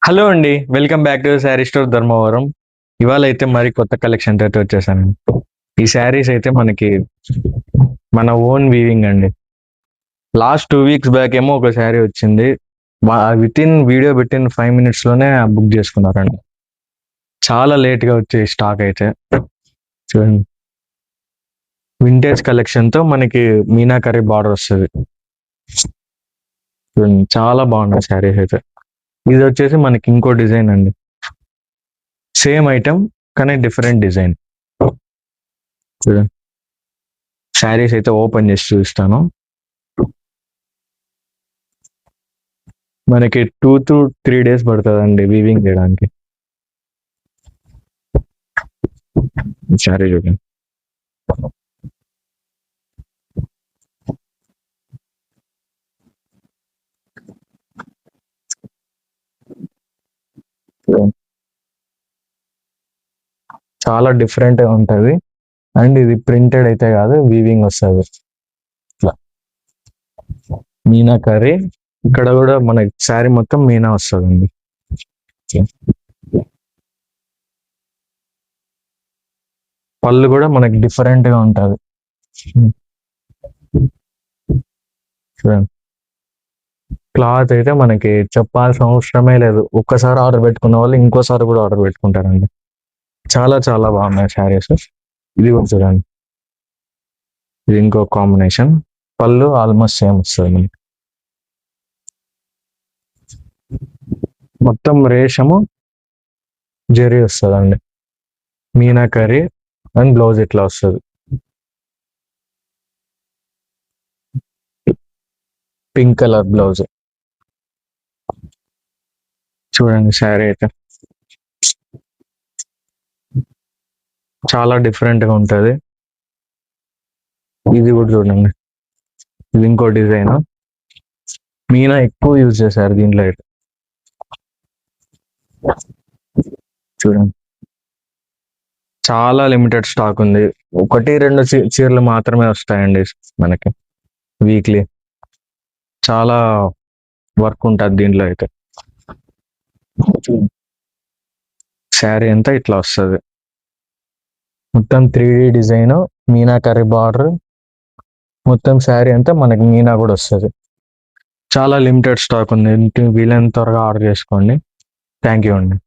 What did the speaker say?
Hello అండి. Welcome back to sari store Dharmavaram. ఇవాళ అయితే మరి కొత్త కలెక్షన్ అయితే వచ్చేసాను. ఈ శారీస్ అయితే మనకి మన ఓన్ వీవింగ్ అండి. లాస్ట్ 2 వీక్స్ బ్యాక్ ఏమో ఒక శారీ వచ్చింది. విత్ ఇన్ వీడియో పెట్టిన 5 minutes లోనే బుక్ చేసుకున్నారండి. చాలా లేట్ గా వచ్చే స్టాక్ అయితే చూడండి. వింటేజ్ కలెక్షన్ తో మనకి మీనాకరీ బార్డర్ వస్తుంది. చూడండి, చాలా బాగున్నాయి శారీస్ అయితే. ఇది వచ్చేసి మనకి ఇంకో డిజైన్ అండి. సేమ్ ఐటమ్ కానీ డిఫరెంట్ డిజైన్. చూడండి, శారీస్ అయితే ఓపెన్ చేసి చూస్తాను. మనకి 2 to 3 days పడుతుందండి వీవింగ్ చేయడానికి. శారీ చూడండి, చాలా డిఫరెంట్ గా ఉంటది. అండ్ ఇది ప్రింటెడ్ అయితే కాదు, వీవింగ్ వస్తుంది. ఇట్లా మీనా కర్రీ, ఇక్కడ కూడా మనకి శారీ మొత్తం మీనా వస్తుందండి. పళ్ళు కూడా మనకి డిఫరెంట్ గా ఉంటది. చూడండి, క్లాత్ అయితే మనకి చెప్పాల్సిన అవసరమే లేదు. ఒక్కసారి ఆర్డర్ పెట్టుకున్న వాళ్ళు ఇంకోసారి కూడా ఆర్డర్ పెట్టుకుంటారండి. చాలా చాలా బాగున్నాయి శారీస్. ఇది కూడా చూడండి, ఇది ఇంకో కాంబినేషన్. పళ్ళు ఆల్మోస్ట్ సేమ్ వస్తుంది మనకి. మొత్తం రేషము జరీ వస్తుందండి. మీనా కర్రీ అండ్ బ్లౌజ్ ఇట్లా వస్తుంది. Pink colour blouse. చూడండి, శారీ అయితే చాలా డిఫరెంట్ గా ఉంటది. ఇది కూడా చూడండి, ఇది ఇంకో డిజైన్. మీనా ఎక్కువ యూజ్ చేశారు దీంట్లో అయితే. చూడండి, చాలా లిమిటెడ్ స్టాక్ ఉంది. 1-2 చీరలు మాత్రమే వస్తాయండి మనకి వీక్లీ. చాలా వర్క్ ఉంటుంది దీంట్లో అయితే. శారీ అంతా ఇట్లా వస్తుంది. మొత్తం 3D design, Meena curry border. మొత్తం శారీ అంతా మనకి మీనా కూడా వస్తుంది. చాలా లిమిటెడ్ స్టాక్ ఉంది. వీలైనంత త్వరగా ఆర్డర్ చేసుకోండి. థ్యాంక్ యూ అండి.